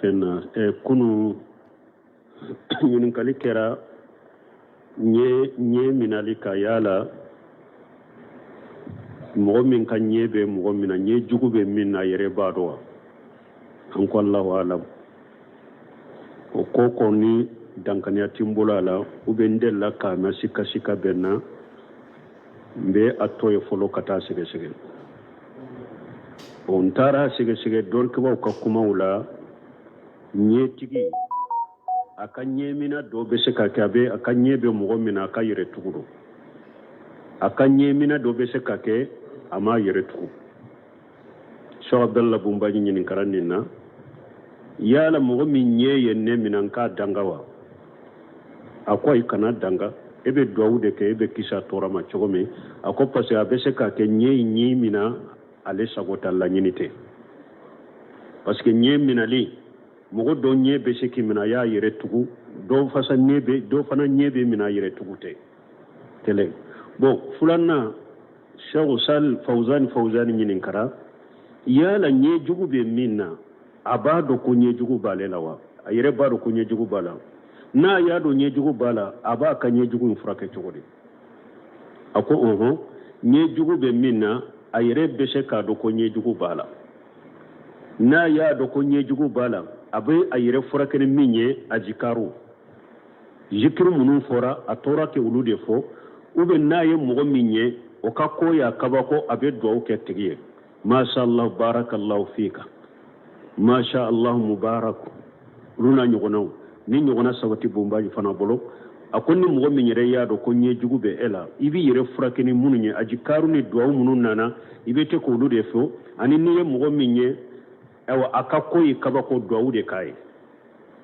fenna kunu ɲininkali kɛra ɲɛ minali ka yala mɔgɔ min ka ɲɛ bɛ mɔgɔ min na ɲɛ jugu bɛ min na yɛrɛ b'a dɔn wa an ko Allahu alam o ko kɔni dankaniya ti n bolo a la u bɛ n delila k'a mɛn sikasika bɛ n na n bɛ a tɔ ye fɔlɔ ka taa sɛgɛsɛgɛ n taara sɛgɛsɛgɛ dɔnnibaw ka kumaw la ɲɛtigi a ka ɲɛmina dɔ bɛ se ka kɛ a ka ɲɛ bɛ mɔgɔ min na a ka yɛrɛ tugu don a ka ɲɛmina dɔ bɛ se ka kɛ a ma yɛrɛ tugu Sheikh Abdallah Bunbaji ɲininkara nin na yala mɔgɔ min ɲɛ ye ne minɛ k'a danga wa a ko ayi kana danga e bɛ duwawu de kɛ e bɛ kisi a tɔɔrɔ ma cogo min a ko parce que a bɛ se ka kɛ ɲɛ mina ale sagota laɲini tɛ parce que ɲɛ minali mɔgɔ dɔ ɲɛ bɛ se k'i minɛ a y'a yɛrɛ tugu dɔ fana ɲɛ bɛ minɛ a yɛrɛ tugu tɛ kɛlɛ bon filanan Sheikh Sal Fawzani ɲininkara yala ɲɛ jugu bɛ min na a b'a dɔn ko ɲɛ jugu b'ale la wa a yɛrɛ b'a dɔn ko ɲɛ jugu b'a la n'a y'a dɔn ɲɛ jugu b'a la a b'a ka ɲɛ jugu in furakɛ cogo di a ko ɲɛ jugu bɛ min na a yɛrɛ bɛ se k'a dɔn ko ɲɛ jugu b'a la n'a y'a dɔn ko ɲɛ jugu b'a la a bɛ a yɛrɛ furakɛ ni min ye a jikaru zikiri minnu fɔra a tora kɛ olu de fɔ ou bien n'a ye mɔgɔ min ye o ka ko y'a kabako a bɛ duwawu kɛ tigi ye masha Allah barakallahu fika masha Allah mubarak olu n'a ɲɔgɔnnaw ni ɲɔgɔnna sabati Bunbaji fana bolo a ko ni mɔgɔ min yɛrɛ y'a dɔn ko ɲɛ jugu bɛ e la i b'i yɛrɛ furakɛ ni minnu ye a jikaru ni duwawu minnu nana i bɛ te k'olu de fɔ ani n'i ye mɔgɔ min ye a ka ko ye kabako duwawu de k'a ye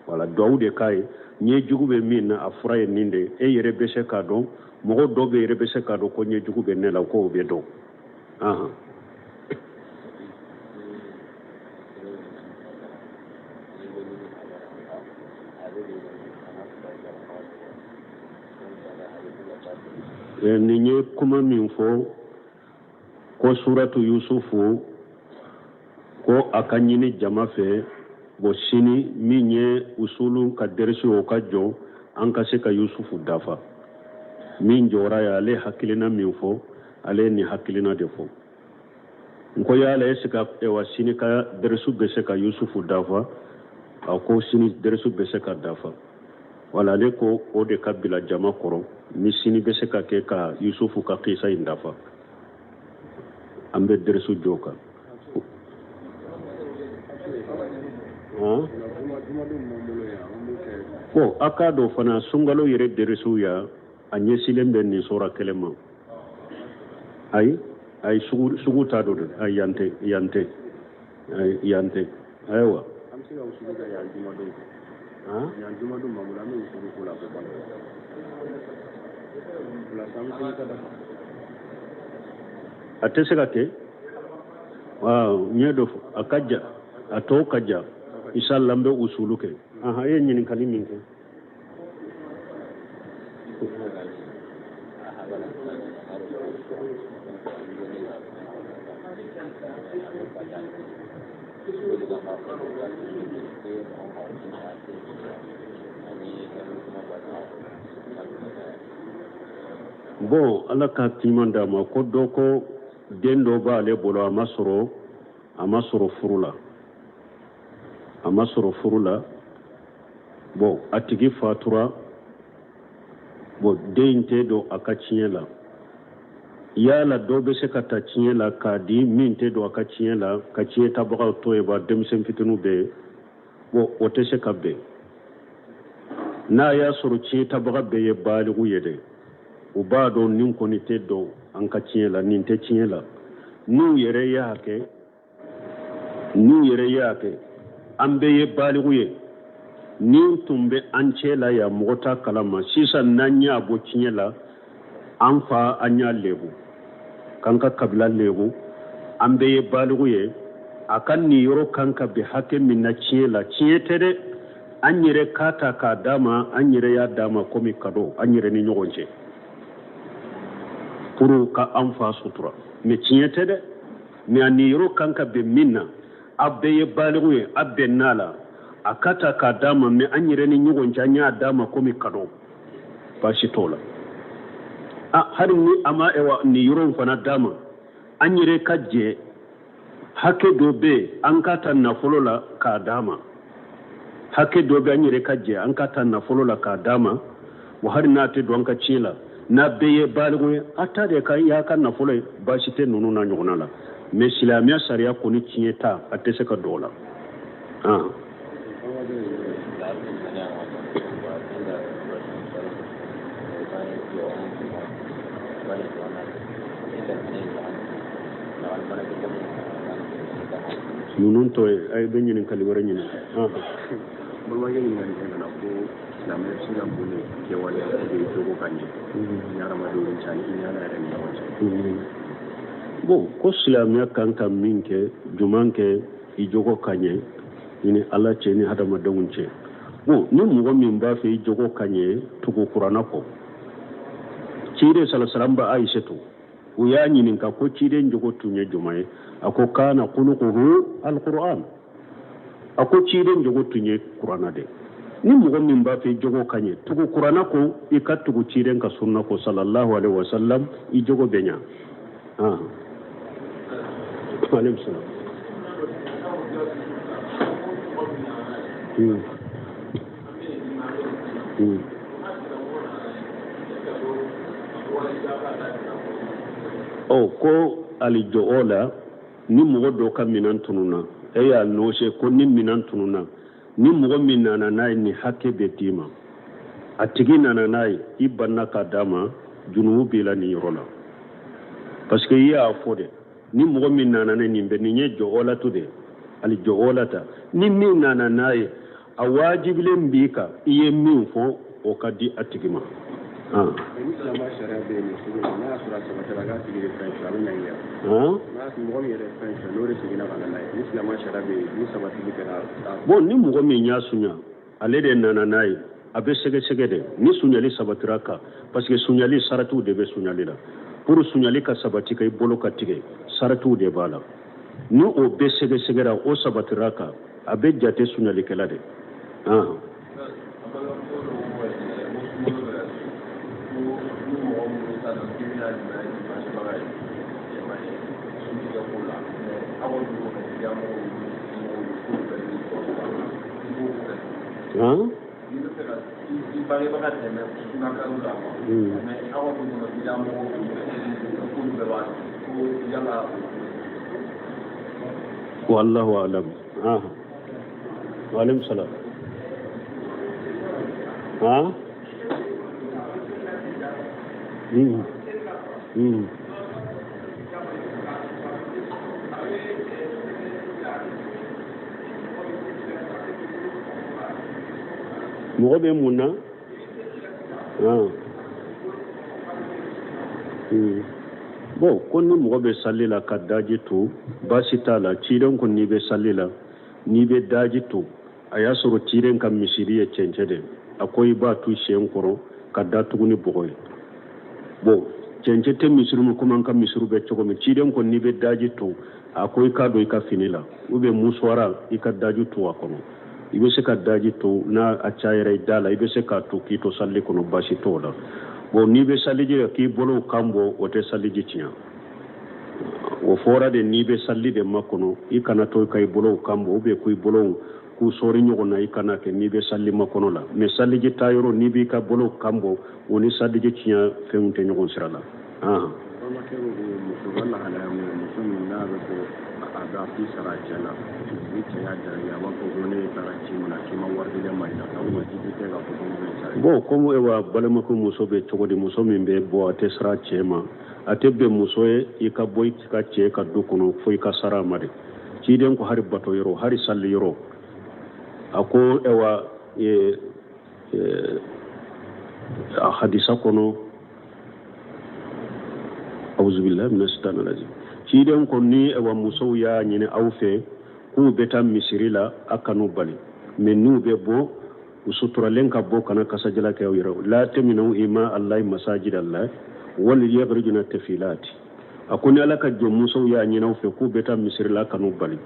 wala duwawu de k'a ye ɲɛ jugu bɛ min na a fura ye nin de e yɛrɛ bɛ se k'a dɔn mɔgɔ dɔw bɛ yɛrɛ bɛ se k'a dɔn ko ɲɛ jugu bɛ ne la k'o bɛ dɔn nin ye kuma min fɔ ko suratu Yusufu ko a ka ɲini jama fɛ bon sini min ye usulu ka dersi o ka jɔ an ka se ka Yusufu dafa min jɔra ye ale hakilina min fɔ ale ye nin hakilina de fɔ n ko yala est-ce que sini ka dersu bɛ se ka Yusufu dafa a ko sini dersu bɛ se ka dafa wala ale ko o de ka bila jama kɔrɔ ni sini bɛ se ka kɛ ka Yusufu ka kisa in dafa an bɛ dersu jɔ kan ko a k'a dɔn fana sunkalo yɛrɛ dersu ya a ɲɛsilen bɛ nin sora kelen ma ayi sugu t'a dɔ dɛ ayi yan tɛ ayiwa a tɛ se ka kɛ ɲɛ dɔ fɔ a ka ja a tɔw ka ja inshallah n bɛ usulu kɛ e ye ɲininkali min kɛ bon ala ka timan d'a ma ko dɔ ko den dɔ b'ale bolo a ma sɔrɔ furu la bon a tigi fatura bon den tɛ don a ka tiɲɛ la yala dɔ bɛ se ka ta tiɲɛ la k'a di min tɛ don a ka tiɲɛ la ka tiɲɛ tabagaw to ye ba denmisɛn fitininw bɛ yen bon o tɛ se ka bɛn n'a y'a sɔrɔ tiɲɛ tabaga bɛɛ ye baaligu ye dɛ u b'a dɔn nin kɔni tɛ dɔn an ka tiɲɛ la nin tɛ tiɲɛ la n'u yɛrɛ y'a kɛ an bɛɛ ye baaligu ye nin tun bɛ an cɛ la yan mɔgɔ t'a kalama sisan n'an y'a bɔ tiɲɛ la an fa an y'a lebu k'an ka kabila lebu an bɛɛ ye baaligu ye a ka nin yɔrɔ kan ka bɛn hakɛ min na tiɲɛ la tiɲɛ tɛ dɛ an yɛrɛ k'a ta k'a d'a ma an yɛrɛ y'a d'a ma komi kado an yɛrɛ ni ɲɔgɔn cɛ pour ka an fa sutura mais tiɲɛ tɛ dɛ mais a nin yɔrɔ kan ka bɛn min na a bɛɛ ye baaligu ye a bɛn n'a la akata ka dama me an yire ni nyugo njanya dama komi kado ba shi tola har ni ama ewa ni yuro fana dama an yire kaje hake dobe an kata na folola ka dama hake dobe an yire kaje an kata na folola ka dama wa har na te don ka cila na beye balgo ata de kai ya kan na folo ba shi te nunu na nyugona la me silamiya sariya ko ni tieta ate se ka dola nunun to ay be ñinin kali wara ñinin bo ma ngi ngani ngana ko la me singa bune ke wala ko be jogo kanye ñara ma do chani ñara ra ni wacha bon ko silamiya kan kam minke jumanke i jogo kanye ni ala ce ni hada madawun ce bon ni mugo min ba fe jogo kanye tugo qur'ana ko cire salasalam ba aisha to o ya ñinin ka ko cire jogo tunye jumaye ako kana khuluquhu alquran ako cire jogo tunye qur'ana de ni mugo min ba fe jogo kanye tugo qur'ana ko i ka tugo cire ka sunna ko sallallahu alaihi wasallam i jogo benya alaykum salam ko alijo ola ni mugo do ka minan tununa ya no she ko ni minan tununa ni mugo minana nay ni hakke be tima atigi nana nay ibanna ka dama junubu bila ni rola parce que ya fode ni mugo minana ni be ni nye jo ola tude alijo ola ta ni minana nay a wajibile mbika iye min fo o kadi atigima bon ni mugo min ya sunya ale de nana nayi abe sege sege de ni sunyali sabatiraka parce que sunyali saratu de be sunyali la pour sunyali ka sabati kay bolo ka tige saratu de bala ni o be sege sege da o sabatiraka abe jate sunyali kala de wallahu alam wa alaykum salam mugo be munna bon ko ni mugo be sallila ka daji to basita la ciren ko ni be sallila ni be daji to aya soro ciren kam misiriye cencede akoy ba tu shen koro ka da tuguni bogoy bon cencete misiru ko man kam misiru be cogo mi ciren ko ni be daji to akoy ka do ka finila ube muswara ika daji to akono ibe se ka daji to na a cayere dala ibe se ka to ki to salli kono basi to la bon ni be salli je ki bolo kambo o te salli je tiya o fora de ni be salli de makono ikana to kay bolo kambo ube kuy bolo ku sori nyogo na ikana ke ni be salli makono la me salli je tayoro ni be ka bolo kambo woni salli je tiya feunte nyogo sirala aga fi sarajana wicce ya da ya ba ko ne taraci muna kima wardi da mai da kuma jibi te ga ko bo ko ewa balama ko muso be to de muso min be bo ate sarace ma ate be muso e ka boy ka ce ka dukuno foi ka sara made ci den ko hari bato yoro hari salli yoro ako ewa a hadisa kono auzu billahi minash shaitanir rajim ciden ko ni ewa musow ya ñine aw fe ku beta misirila akanu bali men nu be bo usutura len ka bo kana kasajala ke yoro la teminu ima allah masajid allah wal yabrujuna tafilati akuni alaka jo musow ya ñine aw fe ku beta misirila kanu bali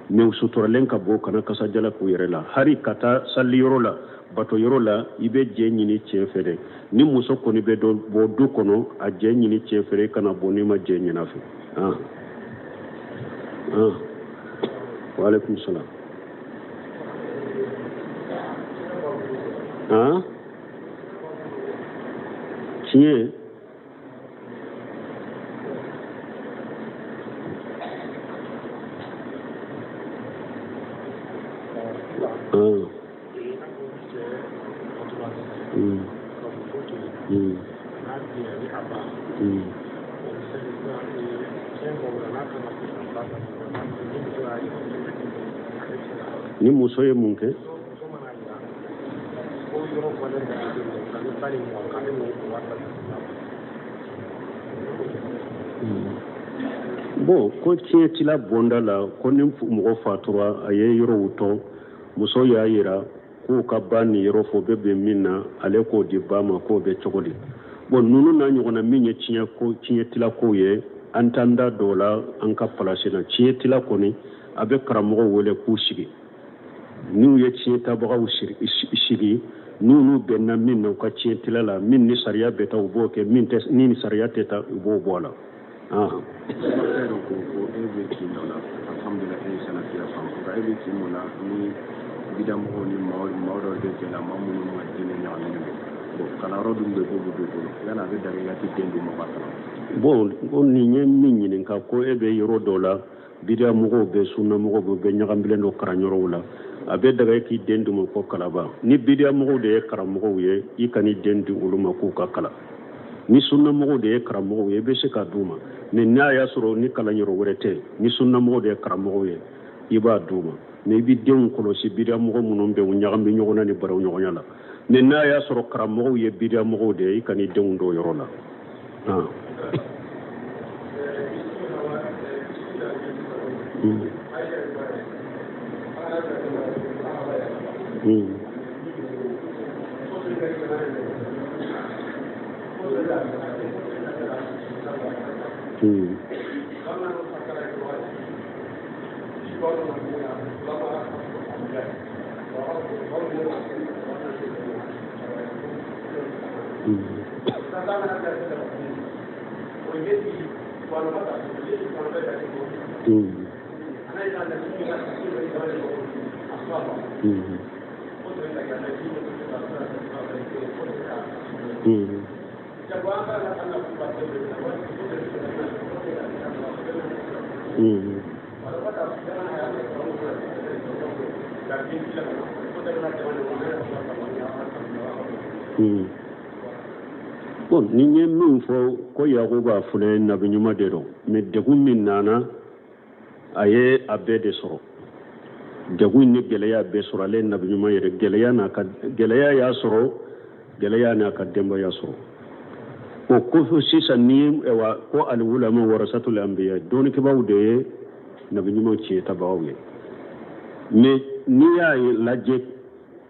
mais suturalen ka bo kana kasa jala ku yere la hari kata salli yoro la bato yoro la ibe je nyini cɛ fere ni muso koni be do bo du kono a je nyini cɛ fere kana bo ni ma je nyina fe wa alaikum salam tiɲɛ ni muso ye mun kɛ bon ko tiɲɛ tila bonda la ko ni mɔgɔ fatura a ye yɔrɔ wutɔ muso y'a yira k'u ka ba ni yɔrɔ fɔ bɛ bɛn min na ale k'o di ba ma k'o bɛ cogo di bon ninnu n'a ɲɔgɔnna min ye tiɲɛ tila kow ye an t'an da dɔw la an ka palasi la tiɲɛ tila kɔni a bɛ karamɔgɔw wele k'u sigi n'u ye tiɲɛ tabagaw sigi n'u bɛnna min na u ka tiɲɛ tila la min ni sariya bɛ taa u b'o kɛ min ni sariya tɛ taa u b'o bɔ a la bon ko nin ye min ɲininka ko e bɛ yɔrɔ dɔ la bidiya mɔgɔw bɛ sunna mɔgɔw bɛ ɲagambilen dɔ karamɔgɔw la a bɛ daga k'i den di ma ko kalaba ni bidiya mɔgɔw de ye karamɔgɔw ye i ka ni den di olu ma k'u ka kala ni sunna mɔgɔw de ye karamɔgɔw ye i bɛ se k'a d'u ma mais n'a y'a sɔrɔ ni kalanyɔrɔ wɛrɛ tɛ ni sunna mɔgɔw de ye karamɔgɔw ye i b'a d'u ma mais i bɛ denw kɔlɔsi bidiya mɔgɔ minnu bɛ u ɲagami ɲɔgɔn na ni baraw ɲɔgɔnya la mais n'a y'a sɔrɔ karamɔgɔw ye bidiya mɔgɔw de ye i ka ni denw dɔw yɔrɔ la bon ni ye min fɔ ko yakuba filɛ nabi ɲuman de don mais degun min nana a ye a bɛɛ de sɔrɔ degun ni gɛlɛya bɛɛ sɔrɔ ale nabi ɲuman yɛrɛ gɛlɛya y'a sɔrɔ gɛlɛya n'a ka denbaya sɔrɔ o ko sisan ni ko al-ulama warasatul anbiya dɔnnikɛbaaw de ye nabi ɲuman tiɲɛ tabagaw ye mais n'i y'a lajɛ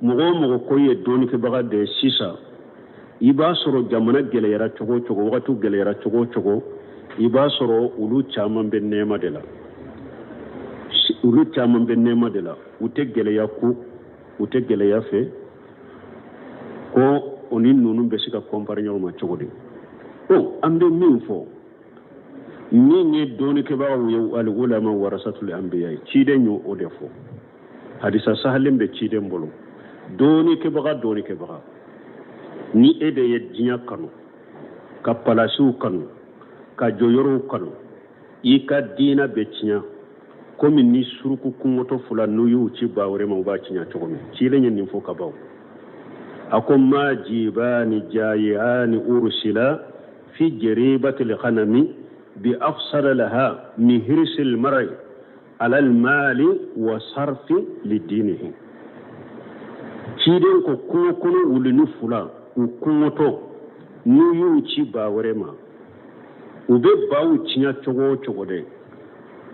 mɔgɔ o mɔgɔ ko ye dɔnnikɛbaga de ye sisan i b'a sɔrɔ jamana gɛlɛyara cogo o cogo wagati gɛlɛyara cogo o cogo i b'a sɔrɔ olu caman bɛ nɛɛma de la u tɛ gɛlɛya ku u tɛ gɛlɛya fɛ ko o ni ninnu bɛ se ka kɔnpare ɲɔgɔn ma cogo di an bɛ min fɔ min ye dɔnnikɛbagaw ye al-ulama warasatul anbiya ye ciden y'o de fɔ hadisa sahalen bɛ ciden bolo dɔnnikɛbaga ni e de ye diɲɛ kanu ka palasiw kanu ka jɔyɔrɔw kanu i ka diina bɛ tiɲɛ komi ni suruku kungotɔ fila n'u y'u ci ba wɛrɛ ma u b'a tiɲɛ cogo min cilen ye nin fɔ ka ban a ko ma jibani jayani ursila fi jaribatil ghanami bi afsara laha min hirsil mar'i ala al-mali wa sarfi lidinihi ciden ko kungo wulini fula u kungotɔ n'u y'u ci ba wɛrɛ ma u bɛ baw tiɲɛ cogo o cogo dɛ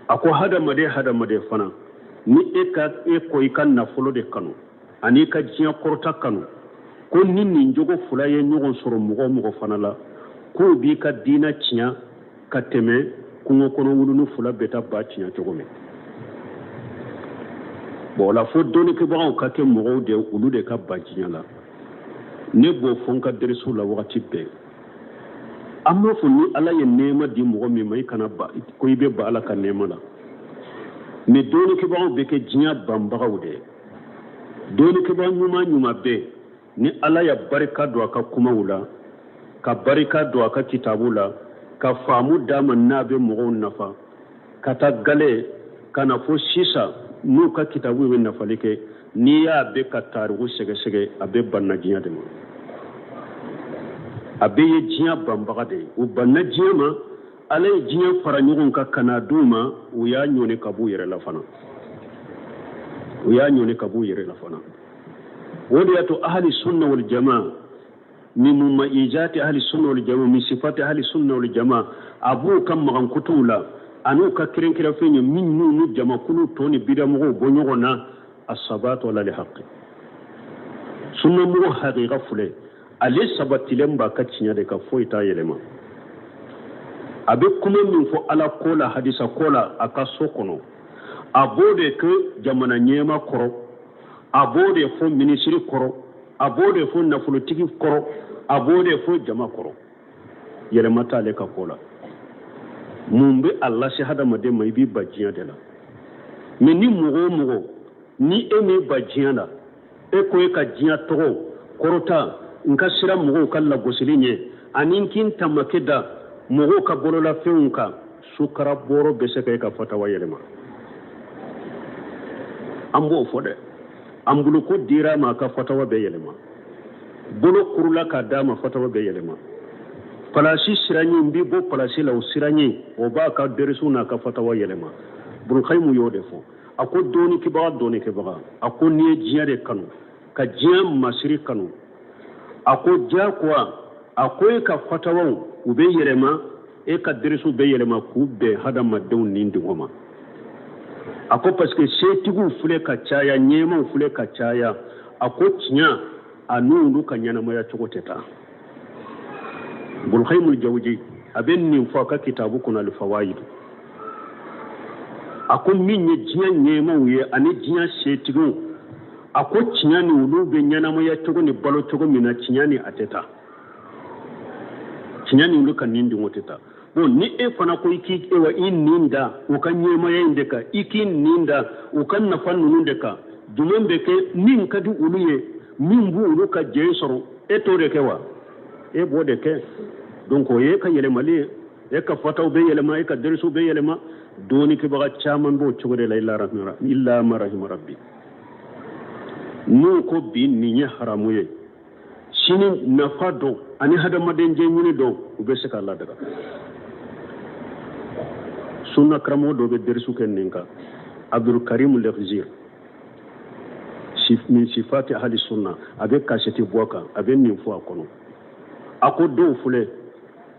a ko hadamaden fana ni e ko i ka nafolo de kanu ani i ka diɲɛ kɔrɔta kanu ko ni nin jogo fula ye ɲɔgɔn sɔrɔ mɔgɔ mɔgɔ fana la k'o b'i ka diina tiɲɛ ka tɛmɛ kungo kɔnɔ wuluni fula bɛ taa ba tiɲɛ cogo min bon la fo doni ke ba ka ke mo de ulu de ka bajinya la ne bo fon ka derisu la wakati be amma fu ni ala ye nema di mo mi mai kana ba ko ibe ba ala ka nema la me doni ke ba be ke jinya bamba de doni ke ba nyuma be ni ala ya barika do aka kuma wula ka barika do aka kitabula ka famu dama nabe mo nafa kata gale kana fo sisa nu ka kitabu be nafalike ni ya be ka tarihu sege abe banna jinya de mo abe ye jinya bamba de u banna jinya ma ala ye jinya fara nyugun ka kana duma u ya nyone kabu yere la fana وديت أهل السنة والجماعة من مميزات أهل السنة والجماعة من صفات أهل السنة والجماعة أبو كم مغن كتولا أنو ككرين كرافين من نون جماعة كل توني بيدا مغو بنيونا الصبات ولا لحق سنة مغو حقيقة فلي ألي سبت لمبا كتشنيا ديكا فويتا يلما أبي كم من فو على كولا حديثة كولا أكاسو كنو أبو ديك جمانا نيما كرو abode fo ministry koro abode fo nafolotigi koro abode fo jama koro yele mata le ka kola mumbe allah shahada made mai bi bajiya de la me ni mugo ni emi bajiya la e ko e ka jiya to korota nka sira mugo kala gosilinye anin kin tamakeda mugo ka bolola feunka sukara boro beseke ka fatawa yele ma ambo fode ambulu ko dira ma ka fatawa be yelema bolo kurula ka dama fatawa be yelema palasi siranyi mbi bo palasi la siranyi o ba ka derisu na ka fatawa yelema bul khaymu yode fo ako doni ki ba ako ni jiya de kanu ka jiya masiri kanu ako ja kwa ako ka fatawa ube yelema e ka derisu be yelema ku be hadama dew nindi ngoma ako parce que setigu fule ka caya nyema fule ka caya ako tinya anu ka nyana maya chokoteta bul khaymul jawji aben ni faka kitabu kuna al fawaid ako minye jinya nyema uye ani jinya setigu ako tinya ni ulu be nyana maya choko ni balo choko mina tinya ni ateta tinya ni ulu kan nindi ngoteta bon ni e fana ko iki ewa in ninda ukanye maya indeka iki ninda ukan na fannu nundeka dumembe ke nin kadu uluye min bu uluka jesoro e to de kewa e bode ke donc o ye ka yele mali e ka fataw be yele ma e ka dersu be yele ma doni ke baga chaman bo chogode la illa marahim rabbi nu ko bi ni nya haramuye sini nafado ani hada maden je nyini do ube se ka Allah daga sunna kramo do be dersu ken ninka abdul karim al-khizir min sifati ahli sunna abe kaseti boka abe nin fo akono ako do fule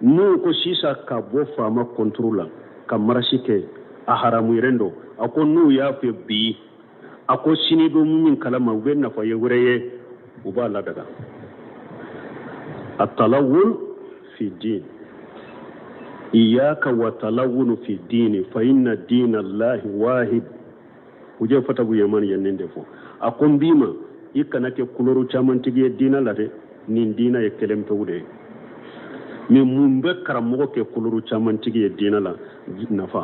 nu ko sisa ka bo fama controla ka marashike a haramu rendo ako nu ya fe bi ako sini do mun kalama ube na fa yureye uba la daga at-talawul fi din إياك وتلون في الدين فإن الدين الله واحد وجه فتبو يمان ينندفو أقوم بيما إكنا كولورو چامن تيجي الدين لده نين دينا يكلم تودي من منبه كرامو كولورو چامن تيجي الدين لا نفا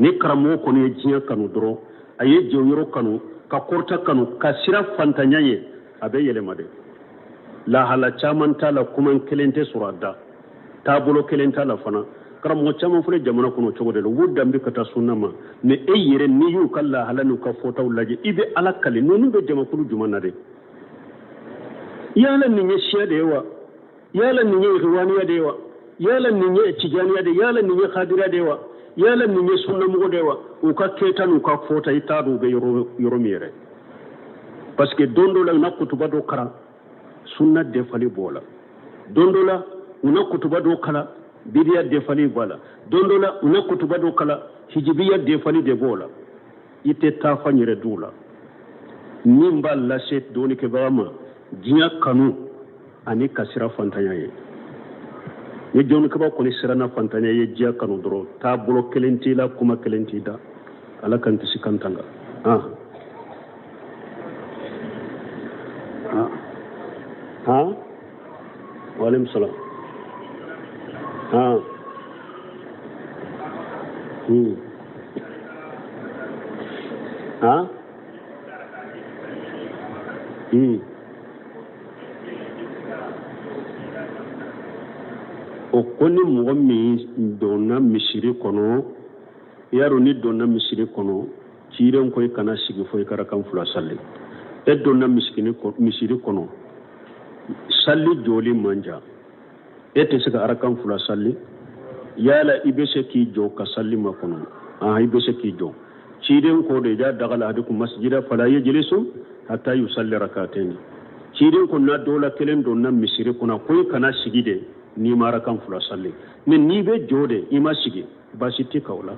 ni كرامو كوني جيا كانو درو أيه جويرو كانو كاكورتا كانو كاسيرا فانتانيا أبي يلمده لا هلا چامن تالا كمان كلنته سرادا tabulo kelenta la fana karamo chama fure jamana kuno chogode lo wudambi kata sunama ne eyire ni yu kala halanu ka fota ulaje ibe alakali nonu be jama kulu jumana de yala ni nyeshiya dewa yala ni nye riwaniya dewa yala ni nye tijaniya de yala ni nye khadira dewa yala ni nye sunna mugo dewa u ka keta nu ka fota itadu be yoro mire parce que dondola na kutuba do kara sunna de fali bola dondola una kutuba do kala bidiya de fali bala dondola una kutuba do kala hijibiya de fali de bola ite ta fanyire dula nimba la set doni ke bama jinya kanu ani kasira fantanya ye ye jonu ke ba ko ni sirana fantanya ye jiya kanu dro ta bolo kelenti la kuma kelenti da ala kan tisikantanga وعليكم السلام ها ها o koni mɔgɔ min donna misiri kɔnɔ yaro ni donna misiri kɔnɔ ciren ko i kana sigi fo i ka rakan fula salli e donna misiri kɔnɔ salli joli manja e tɛ se ka arakan fula salli yala i bɛ se k'i jɔ ka salli ma kɔnɔ i bɛ se k'i jɔ ciren ko de ja dagala hadikum masjida fala yajlisu hatta yusalli rak'atayn ciren ko na dola kelen donna misiri kɔnɔ ko i kana sigi de ni mara kan fula salli ni be jode ima sigi basi ti kawla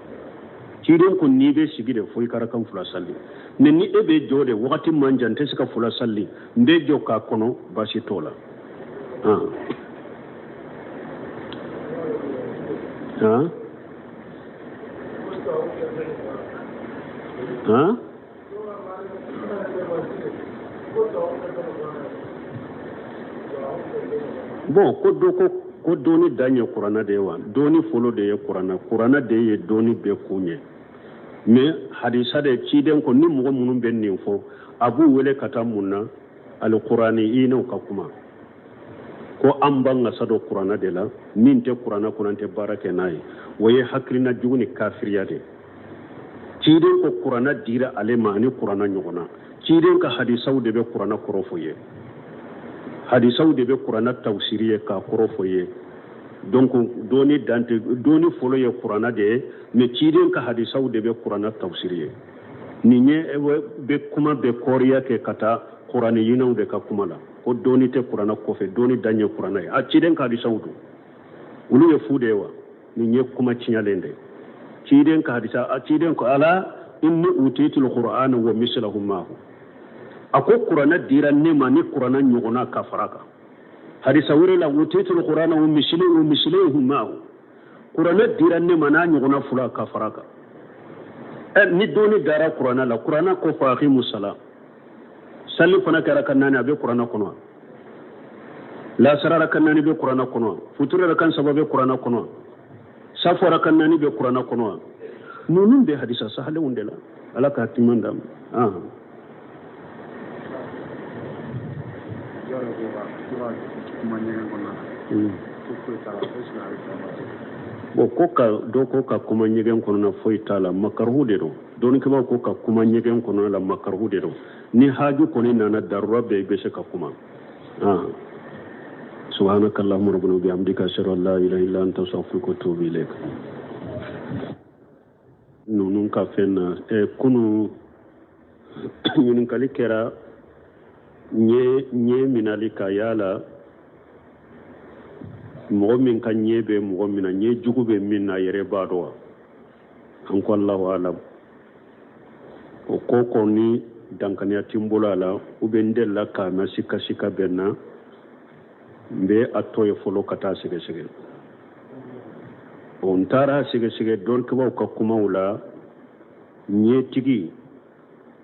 ciren ko ni be sigi de foi kara kan fula salli ni e be jode wakati manjante sika fula salli mbe jo ka kono basi tola bon ko doni danye kurana de wa doni folo de ye kurana de ye doni be kunye mais hadisa de ciden ko ni mugo munun ben nin fo abu wele kata munna al qurani ino ka kuma ko ambanga sado kurana de la min te kurana kunante barake nayi waye hakrina juguni kafiriya de ciden ko kurana dira ale mani kurana nyogona ciden ka hadisaw de be kurana korofoye hadisaw de be kurana tawsiriye ka korofoye donc doni folo ye kurana de me ciden ka hadisaw de be kurana tawsiriye ni nye be kuma be koriya ke kata kurani yinaw de ka kuma la ko doni te kurana kofe doni danye kurana a ciden ka hadisaw do ulu ye fude wa ni nye kuma cinyalende ciden ka hadisa a ciden ko ala inni utitul qur'ana wa mislahu ma'hu ako kurana dira nema ni kurana nyogona kafaraka hadisa wure la utitul qur'ana wa mislahu ma'hu kurana dira nema na nyogona fula kafaraka ni doni dara kurana la kurana ko faqimu salat salli fana kara kannani abe kurana kono la sarara kannani be kurana kono futura kan sababe kurana kono safara kannani be kurana kono nunun be hadisa sahale undela alaka timanda bo ko ka kuma nyegen kono na foi tala makarhu de do don ke ba ko ka kuma nyegen kono la makarhu de do ni haju koni nana darura be se ka kuma subhanakallahumma rabbana wa bihamdika ashhadu an la ilaha illa anta astaghfiruka wa atubu ilaik nunun ka fenna kunu nyunin kali kera nye minali ka yala mɔgɔ min ka ɲɛ bɛ mɔgɔ min na ɲɛ jugu bɛ min na yɛrɛ b'a dɔn wa an ko Allahu alam o ko kɔni dankaniya ti n bolo a la u bɛ n delila k'a mɛn sika bɛ n na n bɛ a tɔ ye fɔlɔ ka taa sɛgɛsɛgɛ n taara sɛgɛsɛgɛ dɔnnibaw ka kumaw la ɲɛtigi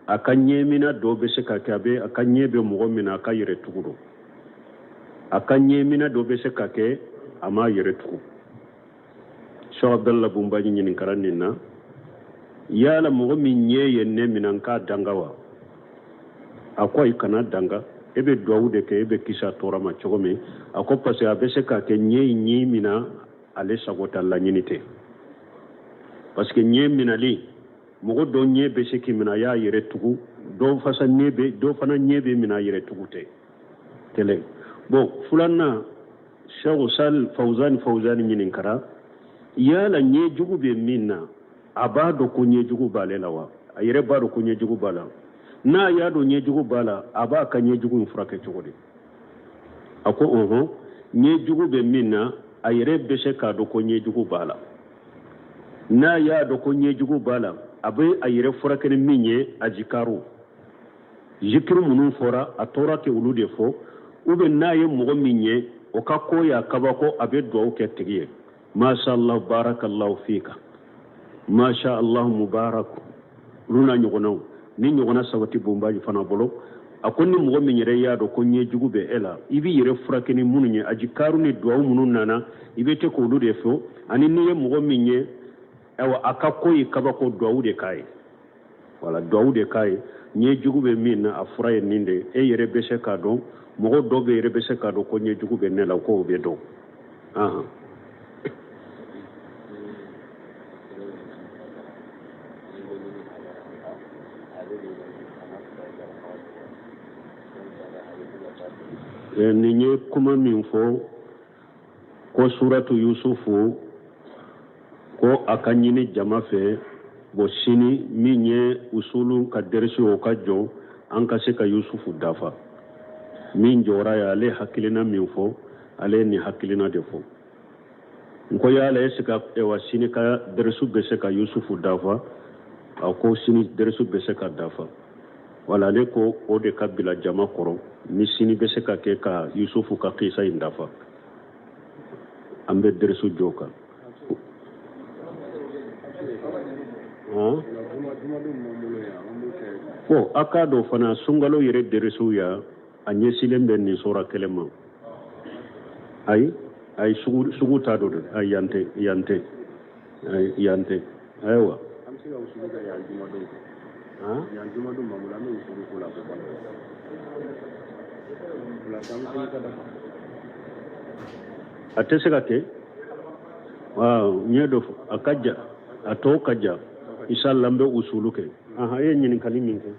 a ka ɲɛmina dɔ bɛ se ka kɛ a ka ɲɛ bɛ mɔgɔ min na a ka yɛrɛ tugu don a ka ɲɛmina dɔ bɛ se ka kɛ a ma yɛrɛ tugu Sheikh Abdallah Bumbaji ɲininkara nin na yala mɔgɔ min ɲɛ ye ne minɛ n k'a danga wa a ko i kana danga e bɛ duwawu de kɛ e bɛ kisi a tɔɔrɔ ma cogo min a ko parce que a bɛ se ka kɛ ɲɛ mina ale sagota laɲini tɛ parce que ɲɛ minali mɔgɔ dɔ ɲɛ bɛ se k'i minɛ a y'a yɛrɛ tugu dɔ fana ɲɛ bɛ minɛ a yɛrɛ tugu tɛ kɛlɛ bon filanan Sheikh Sal Fawzani ɲininkara yala ɲɛ jugu bɛ min na a b'a dɔn ko ɲɛ jugu b'ale la wa a yɛrɛ b'a dɔn ko ɲɛ jugu b'a la n'a y'a dɔn ɲɛ jugu b'a la a b'a ka ɲɛ jugu in furakɛ cogo di a ko ɲɛ jugu bɛ min na a yɛrɛ bɛ se k'a dɔn ko ɲɛ jugu b'a la n'a y'a dɔn ko ɲɛ jugu b'a la a bɛ a yɛrɛ furakɛ ni min ye a jikaru zikiru minnu fɔra a tɔɔrɔ tɛ olu de fɔ ou bien n'a ye mɔgɔ min ye o ka ko y'a kabako a bɛ duwawu kɛ tigi ye masha Allah barakallahu fika masha Allah mubarak olu n'a ɲɔgɔnnaw ni ɲɔgɔnna sabati Bumbaji fana bolo a ko ni mɔgɔ min yɛrɛ y'a dɔn ko ɲɛjugu bɛ e la i b'i yɛrɛ furakɛ ni minnu ye ajikaru ni duwawu minnu nana i bɛ te k'olu de fɔ ani n'i ye mɔgɔ min ye a ka ko ye kabako duwawu de k'a ye wala duwawu de k'a ye ɲɛjugu bɛ min na a fura ye nin de e yɛrɛ bɛ se k'a dɔn mɔgɔ dɔw bɛ yɛrɛ bɛ se k'a dɔn ko ɲɛjugu bɛ ne la k'o bɛ dɔn nin ye kuma min fɔ ko suratu yusufu ko a ka ɲini jama fɛ bon sini min ye usulu ka dɛrɛsi o ka jɔ an ka se ka yusufu dafa min jɔra ye ale hakilina min fɔ ale nin hakilina de fɔ n ko yala est ce que wa sini ka dɛrɛsu bɛ se ka yusufu dafa a ko sini dɛrɛsu bɛ se ka dafa wala ale ko o de ka bila jama kɔrɔ ni sini bɛ se ka kɛ ka yusufu ka kisa in dafa an bɛ dɛrɛsu jɔ kan bon a k'a dɔn fana sunkalo yɛrɛ dɛrɛsu ya a ɲɛsilen bɛ nin sɔra kelen ma ayi sugu t'a dɔ dɛ ayi yan tɛ ayiwa a tɛ se ka kɛ ɲɛ dɔ a ka ja a tɔw ka ja inshallah an bɛ usulu kɛ e ye ɲininkali min kɛ